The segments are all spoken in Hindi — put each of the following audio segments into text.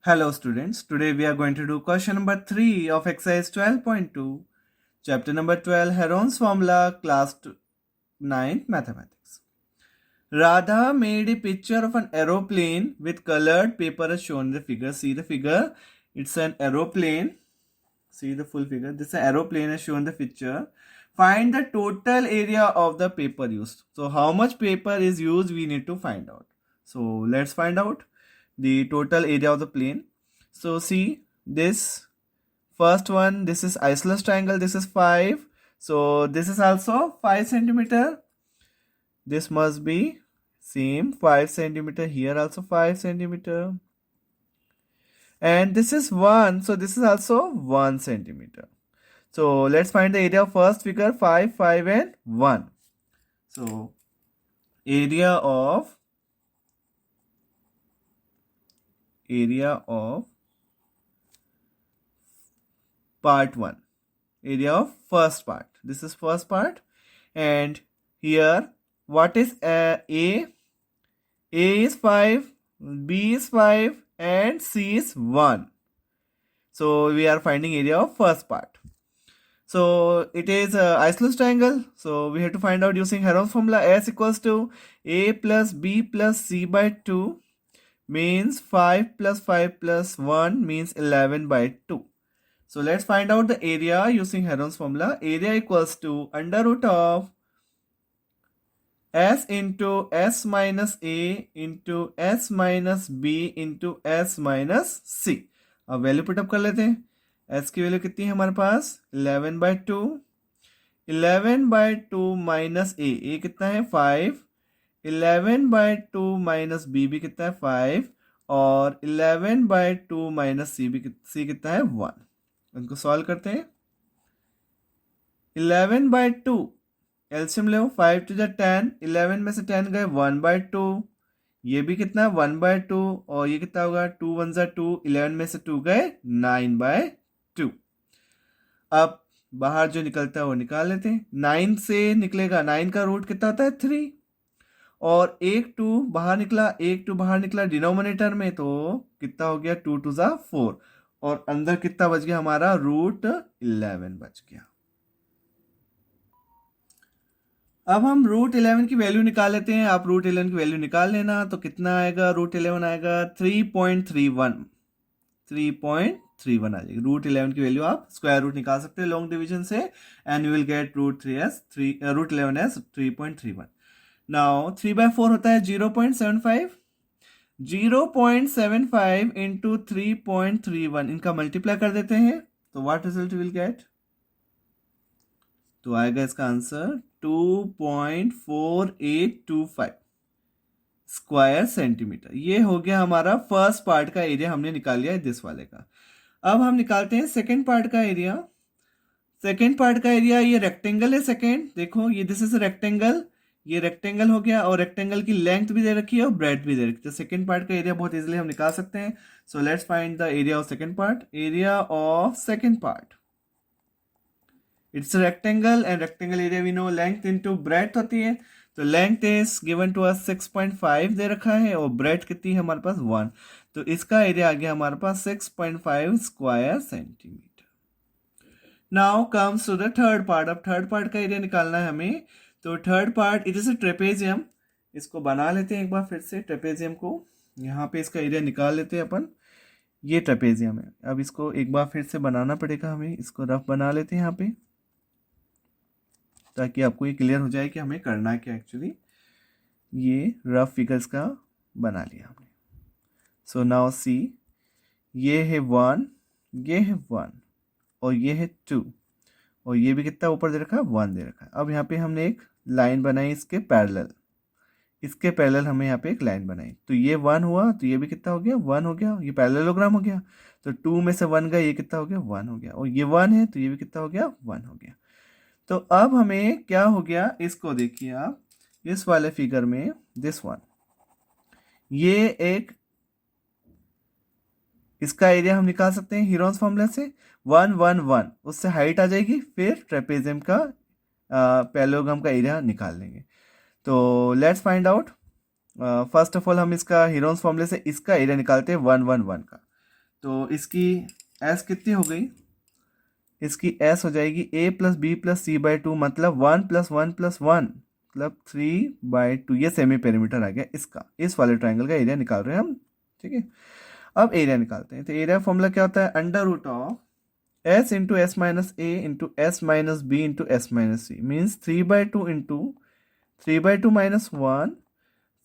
Hello students, today we are going to do question number 3 of exercise 12.2, chapter number 12, Heron's formula, class 9, mathematics. Radha made a picture of an aeroplane with colored paper as shown in the figure. See the figure, it's an aeroplane. See the full figure, this is an aeroplane as shown in the picture. Find the total area of the paper used. So how much paper is used we need to find out. So let's find out the total area of the plane. So see this first one, this is isosceles triangle, this is 5. So this is also 5 centimeter. This must be same 5 centimeter, here also 5 centimeter. And this is 1, so this is also 1 centimeter. So let's find the area of first figure, 5, 5 and 1. So area of part 1, area of first part, this is first part. And here what is A is 5, B is 5 and C is 1. So we are finding area of first part. So it is isosceles triangle. So we have to find out using Heron's formula. S equals to A plus B plus C by 2 means 5 plus 5 plus 1 means 11 by 2. So let's find out the area using Heron's formula. Area equals to under root of S into S minus A into S minus B into S minus C. अब वैल्यू पुटअप कर लेते हैं. S की वैल्यू कितनी है हमारे पास 11 by 2. 11 by 2 माइनस A कितना है 5. 11 by 2 माइनस B भी कितना है 5. और 11 by 2 माइनस C कितना है 1. इनको सॉल्व करते हैं. 11 by 2 एल्शियम ले 5 to the 10. 11 में से 10 गए 1 by 2. ये भी कितना 1 by 2 और ये कितना होगा 2 1 जा 2. 11 में से 2 गए 9 by 2. अब बाहर जो निकलता है वो निकाल लेते हैं. 9 से निकलेगा 9 का रूट कितना होता है 3. और एक 2 बाहर निकला डिनोमिनेटर में, तो कितना हो गया 2 2 जा 4 और अंदर कितना बच गया हमारा रूट 11 बच गया. अब हम रूट 11 की वैल्यू निकाल लेते हैं. आप रूट 11 की वैल्यू निकाल लेना. तो कितना आएगा रूट 11 आएगा 3.31 आ जाएगी. रूट 11 की वैल्यू आप स्क्वायर रूट निकाल सकते हैं लॉन्ग डिवीजन से and you will get root 11 as 3.31. Now 3/4 होता है 0.75. 0.75 इंटू 3.31 इनका मल्टीप्लाई कर देते हैं. तो व्हाट रिजल्ट विल गेट. तो आएगा इसका आंसर 2.4825 स्क्वायर सेंटीमीटर. ये हो गया हमारा फर्स्ट पार्ट का एरिया, हमने निकाल लिया है दिस वाले का. अब हम निकालते हैं सेकंड पार्ट का एरिया. सेकंड पार्ट का एरिया ये रेक्टेंगल है. सेकंड देखो ये दिस इज रेक्टेंगल, ये रेक्टेंगल हो गया और रेक्टेंगल की लेंथ भी दे रखी है और ब्रेड भी दे रखी है. तो सेकंड पार्ट का एरिया बहुत इजीली हम निकाल सकते हैं. So let's find the area of second part. Area of second part, it's rectangle and rectangle area we know length into breadth होती है. तो length is given to us 6.5 दे रखा है और ब्रेड्थ कितनी है हमारे पास 1. तो इसका एरिया आ गया हमारे पास 6.5 square centimetre. Now comes to the third part. अब थर्ड पार्ट का एरिया निकालना है हमें. तो third part it is a trapezium. इसको बना लेते हैं एक बार फिर से. ट्रेपेजियम को यहाँ पे इसका एरिया निकाल लेते हैं अपन. ये ट्रेपेजियम है. अब इसको एक बार फिर से बनाना पड़ेगा हमें. इसको रफ बना लेते हैं यहाँ पे ताकि आपको ये क्लियर हो जाए कि हमें करना है क्या एक्चुअली. ये रफ फिगर्स का बना लिया हमने. सो नाउ सी, ये है 1, ये है 1 और ये है 2 और ये भी कितना ऊपर दे रखा है 1 दे रखा है. अब यहाँ पे हमने एक लाइन बनाई इसके पैरेलल हमें यहाँ पे एक लाइन बनाई. तो ये 1 हुआ तो ये भी कितना हो गया 1 हो गया. ये पैरेललोग्राम हो गया. तो 2 में से 1 गया, ये कितना हो गया 1 हो गया. और ये 1 है तो ये भी कितना हो गया 1 हो गया. तो अब हमें क्या हो गया, इसको देखिए आप इस वाले फिगर में दिस वन, ये एक इसका एरिया हम निकाल सकते हैं हीरोन्स फॉर्मूला से. 1 1 1 उससे हाइट आ जाएगी. फिर ट्रेपेजियम का पैरेललोग्राम का एरिया निकाल लेंगे. तो let's find out. First of all हम इसका हीरोन्स फॉर्मूले से इसका एरिया निकालते हैं 1 1 1 का. तो इसकी एस कितनी हो गई, इसकी एस हो जाएगी A plus B plus C by two, मतलब 1+1+1 मतलब 3/2। ये सेमी पेरीमीटर आ गया इसका, इस वाले ट्राइंगल का एरिया निकाल रहे हैं हम, ठीक है। अब एरिया निकालते हैं। तो एरिया फॉर्मूला क्या होता है, under root of S into S minus A into S minus B into S minus C, means 3/2 into 3/2 minus 1,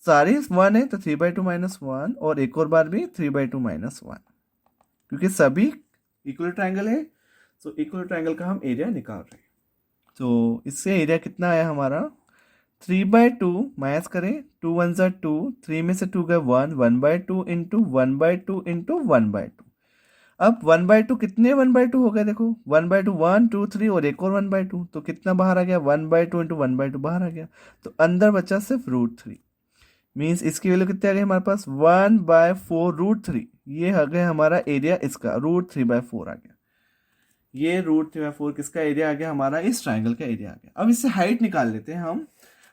सारे 1 है तो 3/2 माइनस 1, और एक और बार भी 3/2 माइनस 1, क्योंकि सभी इक्वल ट्राइंगल है। तो इक्वल ट्राइंगल का हम एरिया निकाल रहे हैं। तो इससे एरिया कितना आया हमारा, 3/2 माइनस करें, 2 1 ज़ा 2, 3 में से 2 गए 1, 1/2 इंटू 1/2 इंटू 1/2। अब 1/2 कितने 1/2 हो गए, देखो 1/2 1 2 3 और एक और 1/2, तो कितना बाहर आ गया, 1/2 इंटू 1/2 बाहर आ गया, तो अंदर बचा सिर्फ √3। मीन्स इसकी वैल्यू कितनी आ गई हमारे पास, 1/4 √3। ये आ गया हमारा एरिया, इसका √3/4 आ गया। ये √3/4 किसका एरिया आ गया हमारा, इस ट्राइंगल का एरिया आ गया। अब इससे हाइट निकाल लेते हैं हम।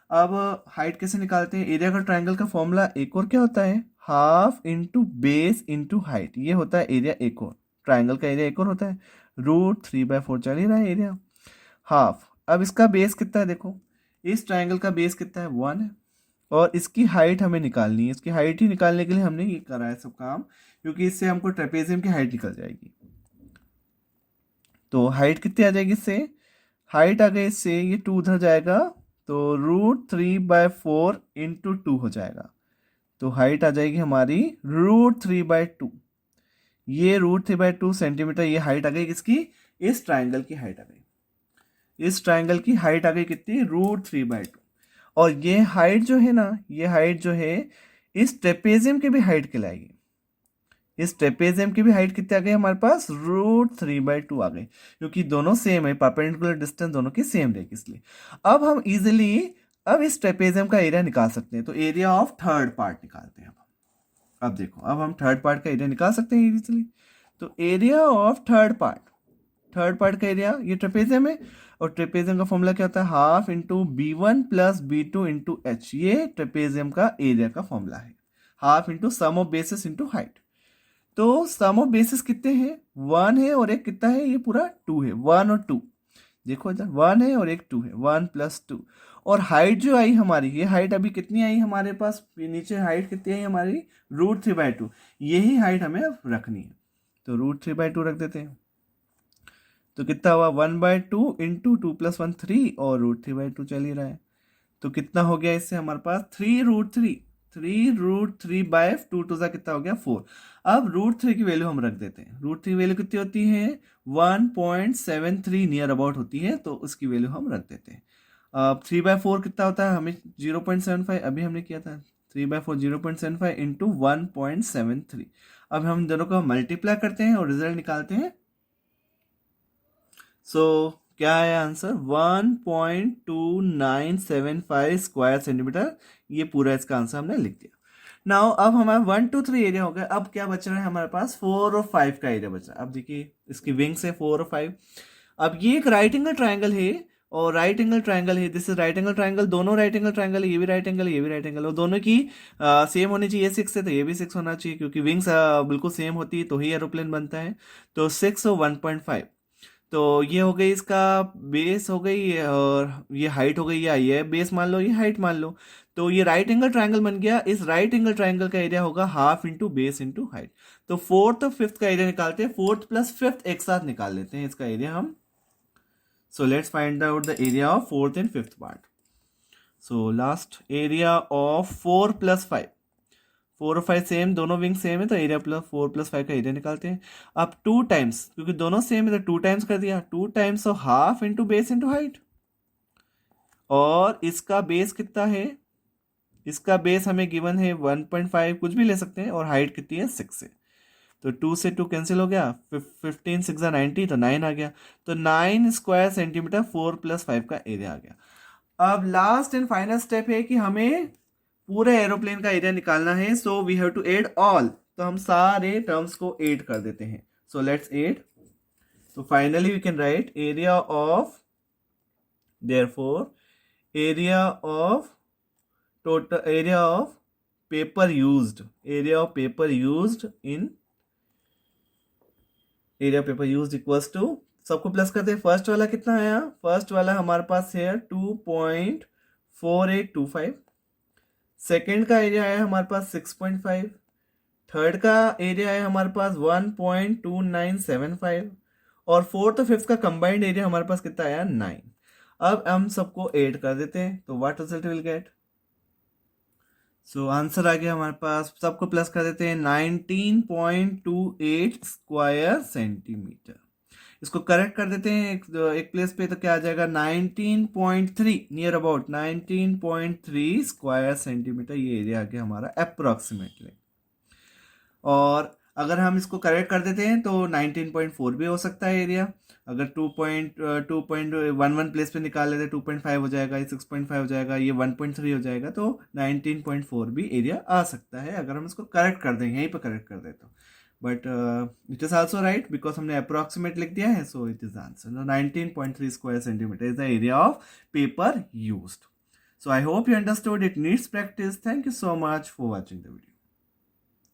अब हाइट कैसे निकालते हैं, एरिया का ट्राइंगल का फॉर्मूला एक और क्या होता है, half into base into height. ये होता है एरिया एक और, ट्राइंगल का एरिया एक और होता है, √3/4 चल ही रहा है एरिया, हाफ। अब इसका बेस कितना है, देखो इस ट्राइंगल का बेस कितना है, 1 है, और इसकी हाइट हमें निकालनी है। इसकी हाइट ही निकालने के लिए हमने ये करा है सब काम, क्योंकि इससे हमको ट्रेपेजियम की हाइट निकल जाएगी। तो हाइट कितनी आ जाएगी इससे, हाइट आ गई इससे, ये 2 उधर जाएगा, तो √3/4 इंटू 2 हो जाएगा। तो हाइट आ जाएगी हमारी √3/2। ये √3/2 सेंटीमीटर ये हाइट आ गई किसकी, इस ट्राइंगल की हाइट आ गई। इस ट्राइंगल की हाइट आ गई कितनी, √3/2। और ये हाइट जो है ना, ये हाइट जो है इस ट्रेपेजियम की भी हाइट कहलाएगी। इस ट्रेपेजियम की भी हाइट कितनी आ गई हमारे पास, √3/2 आ गई, क्योंकि दोनों सेम है, परपेंडिकुलर डिस्टेंस दोनों की सेम रहेगी इसलिए। अब हम इजिली अब इस ट्रेपेजियम का एरिया निकाल सकते हैं। तो एरिया ऑफ थर्ड पार्ट निकालते हैं अब देखो, अब हम थर्ड पार्ट का एरिया निकाल सकते हैं इजिली। तो एरिया ऑफ थर्ड पार्ट का एरिया, ये ट्रेपेजियम है, और ट्रेपेजियम का फॉर्मूला क्या होता है, half into B1 plus B2 into H. ये ट्रेपेजियम का एरिया का फॉर्मूला है, half into sum of bases into height. तो सम ऑफ बेसिस कितने हैं, 1 है और एक कितना है, ये पूरा 2 है, 1 और 2, देखो इधर 1 है और एक 2 है, 1 + 2। और हाइट जो आई हमारी, ये हाइट अभी कितनी आई हमारे पास, नीचे हाइट कितनी आई हमारी, √3/2। यही हाइट हमें अब रखनी है, तो √3/2 रख देते हैं। तो कितना हुआ, 1/2 इंटू 2 + 1 3, और √3/2 चल ही रहा है। तो कितना हो गया इससे हमारे पास, 3√3 2 ज़ा कितना हो गया, 4। अब √3 की वैल्यू हम रख देते हैं। √3 वैल्यू कितनी होती है, 1.73 नियर अबाउट होती है, तो उसकी वैल्यू हम रख देते हैं। अब 3/4 कितना होता है, हमें 0.75 अभी हमने किया था, 3/4 0.75 इंटू 1.73। अब हम दोनों का मल्टीप्लाई करते हैं और रिजल्ट निकालते हैं। सो क्या है आंसर, 1.2975 स्क्वायर सेंटीमीटर। ये पूरा इसका आंसर हमने लिख दिया। नाउ अब हमारा 1 2 3 एरिया हो गया। अब क्या बच रहा है हमारे पास, 4 और 5 का एरिया बच रहा है। अब देखिए इसकी विंग्स है 4 और 5। अब ये एक राइट एंगल ट्राइंगल है, और राइट एंगल ट्राइंगल है, this is right angle triangle, दोनों राइट एंगल ट्राइंगल है, ये भी राइट एंगल है, ये भी राइट एंगल है, और दोनों की सेम होनी चाहिए, 6 है तो ये भी 6 होना चाहिए, क्योंकि विंग्स बिल्कुल सेम होती है तो ही एरोप्लेन बनता है। तो 6 और 1.5, तो ये हो गई इसका बेस हो गई, और ये हाइट हो गई, ये बेस मान लो, ये हाइट मान लो। तो ये राइट एंगल ट्राइंगल बन गया। इस राइट एंगल ट्राइंगल का एरिया होगा half into base into height. तो फोर्थ और फिफ्थ का एरिया निकालते हैं, फोर्थ प्लस फिफ्थ एक साथ निकाल लेते हैं इसका एरिया हम। सो let's find out the area of fourth and fifth part. So last area of 4 + 5, 4 और 5 सेम, दोनों विंग सेम है, तो एरिया प्लस 4 + 5 का एरिया निकालते हैं। अब 2 टाइम्स, क्योंकि दोनों सेम है तो 2 टाइम्स कर दिया, 2 times of half into base into height. और इसका बेस कितना है, इसका बेस हमें गिवन है 1.5, कुछ भी ले सकते हैं, और हाइट कितनी है 6 है। तो 2 से 2 कैंसिल हो गया, 15 6 90, तो 9 आ गया। तो 9 स्क्वायर सेंटीमीटर 4 + 5 का एरिया आ गया। अब लास्ट एंड फाइनल स्टेप है कि हमें पूरे एरोप्लेन का एरिया निकालना है। So we have to add all, तो हम सारे टर्म्स को ऐड कर देते हैं। So let's add. तो finally we can write area of, therefore area of total, area of paper used, area of paper used in area paper use equals to, सबको प्लस करते हैं। फर्स्ट वाला कितना आया, फर्स्ट वाला हमारे पास है 2.4825, सेकेंड का एरिया आया हमारे पास 6.5, थर्ड का एरिया है हमारे पास 1.2975, और फोर्थ और फिफ्थ का कंबाइंड एरिया हमारे पास कितना आया 9। अब हम सबको ऐड कर देते हैं, तो what result will get. So answer आ गया हमारे पास, सबको प्लस कर देते हैं, 19.28 स्क्वायर सेंटीमीटर। इसको करेक्ट कर देते हैं एक प्लेस पे, तो क्या आ जाएगा 19.3, नियर अबाउट 19.3 स्क्वायर सेंटीमीटर, ये एरिया आ गया हमारा अप्रोक्सीमेटली। और अगर हम इसको करेक्ट कर देते हैं तो 19.4 भी हो सकता है एरिया। अगर 2.11 प्लेस पे निकाल लेते 2.5 हो जाएगा, ये 6.5 हो जाएगा, ये 1.3 हो जाएगा, तो 19.4 भी एरिया आ सकता है अगर हम इसको करेक्ट कर दें, यहीं पर करेक्ट कर दे तो। But it is also right because हमने अप्रोक्सीमेट लिख दिया है, so it is answer. 19.3 square centimetre is the area of paper used. So I hope you understood. It needs practice. Thank you so much for watching the video.